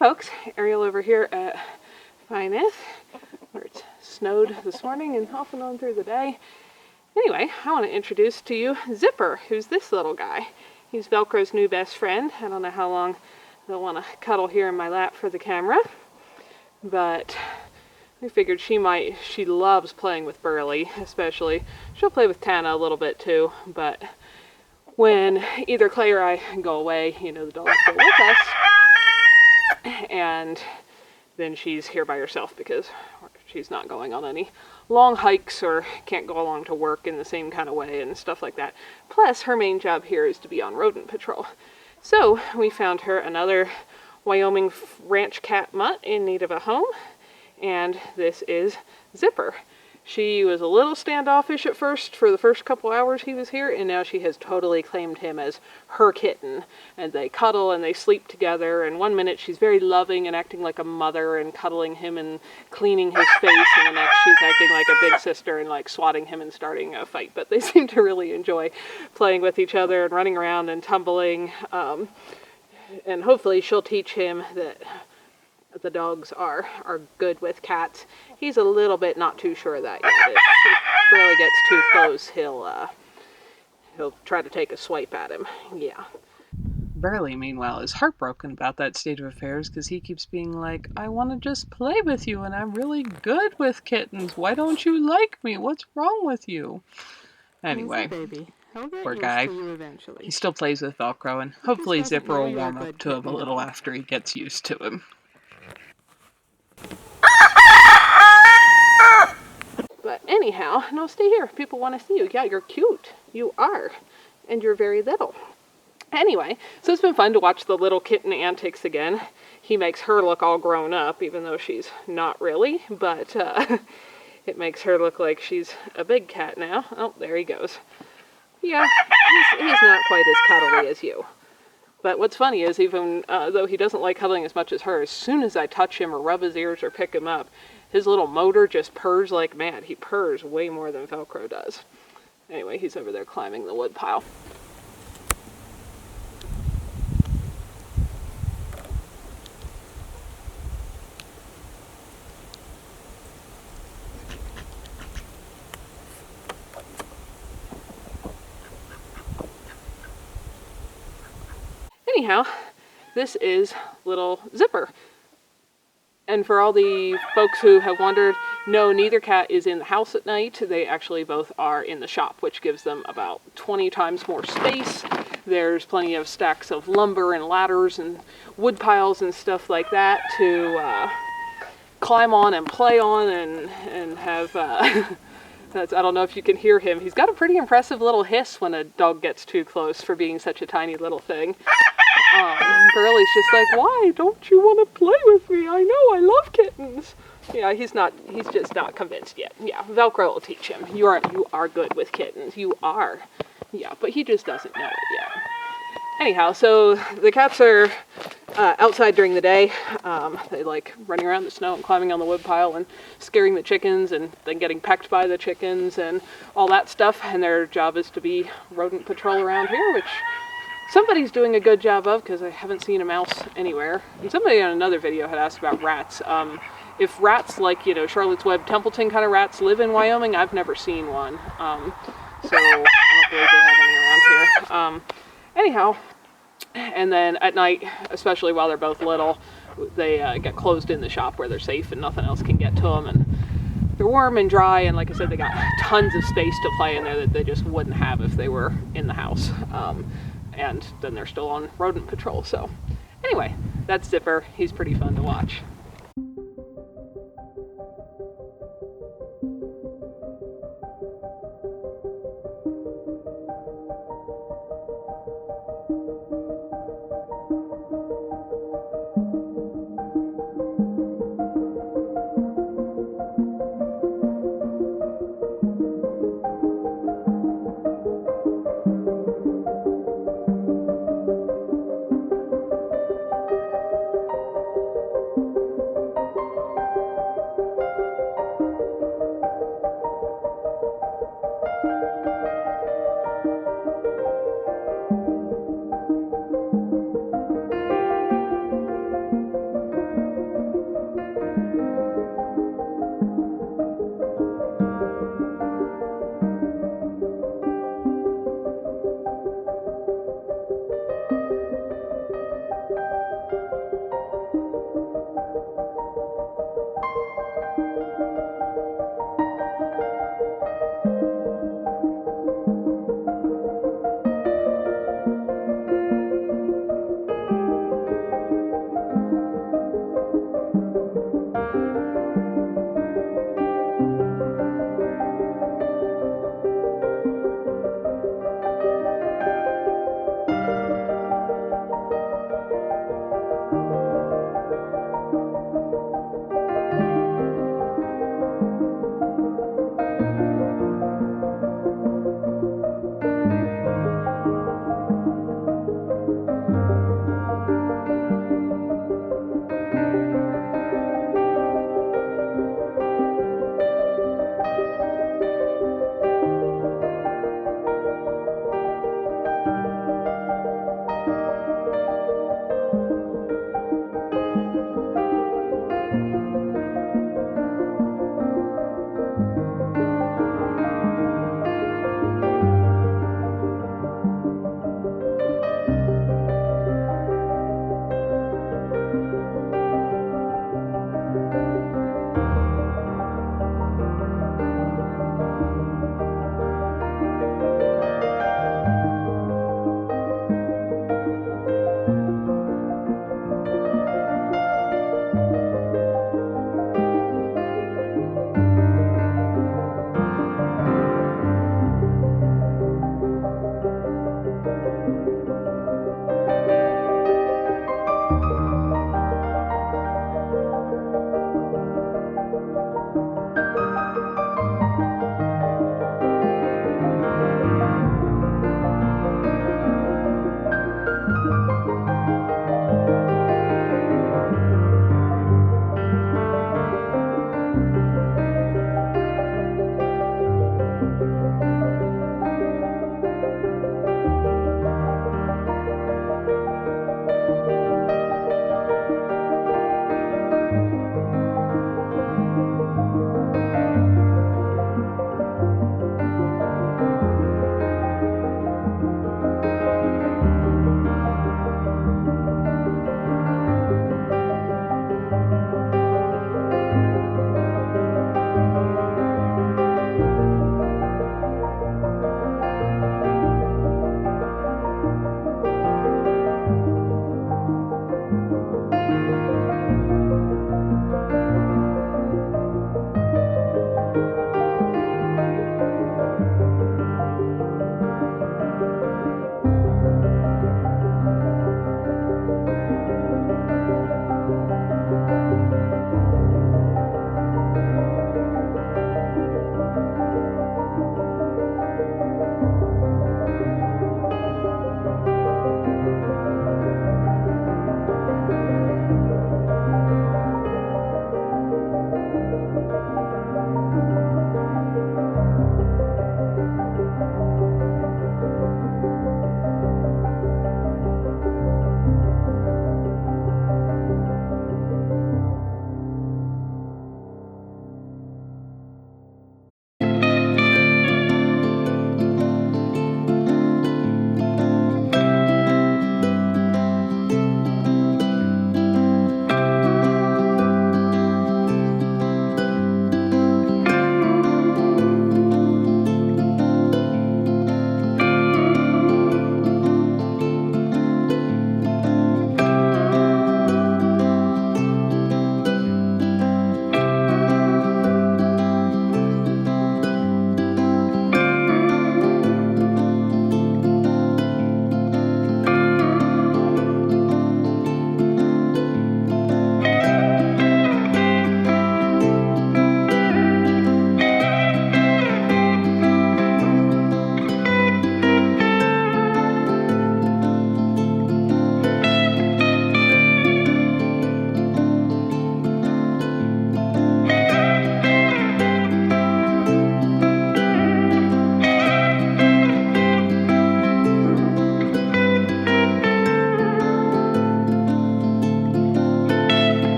folks, Ariel over here at Fineth, where it's snowed this morning and off and on through the day. Anyway, I want to introduce to you Zipper, who's this little guy. He's Velcro's new best friend. I don't know how long they'll want to cuddle here in my lap for the camera, but we figured she loves playing with Burley, especially. She'll play with Tana a little bit too, but when either Clay or I go away, you know, the dogs go with us, and then she's here by herself because she's not going on any long hikes or can't go along to work in the same kind of way and stuff like that. Plus, her main job here is to be on rodent patrol. So we found her another Wyoming ranch cat mutt in need of a home, and this is Zipper. She was a little standoffish at first for the first couple hours he was here, and now she has totally claimed him as her kitten. And they cuddle and they sleep together, and one minute she's very loving and acting like a mother and cuddling him and cleaning his face, and the next she's acting like a big sister and like swatting him and starting a fight. But they seem to really enjoy playing with each other and running around and tumbling. And hopefully she'll teach him that the dogs are good with cats. He's a little bit not too sure of that yet. If Burley gets too close, he'll try to take a swipe at him. Yeah. Burley, meanwhile, is heartbroken about that state of affairs because he keeps being like, I want to just play with you and I'm really good with kittens. Why don't you like me? What's wrong with you? Anyway, baby. poor guy. He still plays with Velcro, and hopefully Zipper will warm up to him a little after he gets used to him. But anyhow, no, stay here. People want to see you. Yeah, you're cute. You are. And you're very little. Anyway, so it's been fun to watch the little kitten antics again. He makes her look all grown up, even though she's not really. But it makes her look like she's a big cat now. Oh, there he goes. Yeah, he's not quite as cuddly as you. But what's funny is even though he doesn't like cuddling as much as her, as soon as I touch him or rub his ears or pick him up, his little motor just purrs like mad. He purrs way more than Velcro does. Anyway, he's over there climbing the wood pile. Anyhow, this is little Zipper. And for all the folks who have wondered, no, neither cat is in the house at night. They actually both are in the shop, which gives them about 20 times more space. There's plenty of stacks of lumber and ladders and wood piles and stuff like that to climb on and play on and have... I don't know if you can hear him. He's got a pretty impressive little hiss when a dog gets too close for being such a tiny little thing. Burley's just like, why don't you want to play with me? I know, I love kittens. Yeah, he's just not convinced yet. Yeah, Velcro will teach him. You are good with kittens. You are. Yeah, but he just doesn't know it yet. Anyhow, so the cats are outside during the day. They like running around the snow and climbing on the wood pile and scaring the chickens and then getting pecked by the chickens and all that stuff. And their job is to be rodent patrol around here, which somebody's doing a good job of because I haven't seen a mouse anywhere. And somebody on another video had asked about rats. If rats like, you know, Charlotte's Web Templeton kind of rats live in Wyoming, I've never seen one. So I don't believe they have any around here. Anyhow, and then at night, especially while they're both little, they get closed in the shop where they're safe and nothing else can get to them. And they're warm and dry, and like I said, they got tons of space to play in there that they just wouldn't have if they were in the house. And then they're still on rodent patrol. So anyway, that's Zipper. He's pretty fun to watch.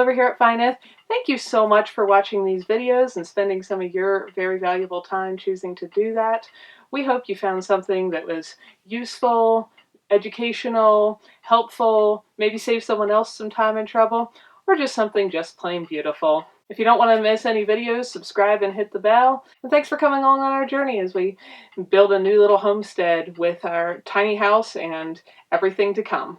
over here at Fineth. Thank you so much for watching these videos and spending some of your very valuable time choosing to do that. We hope you found something that was useful, educational, helpful, maybe save someone else some time and trouble, or just something just plain beautiful. If you don't want to miss any videos, subscribe and hit the bell. And thanks for coming along on our journey as we build a new little homestead with our tiny house and everything to come.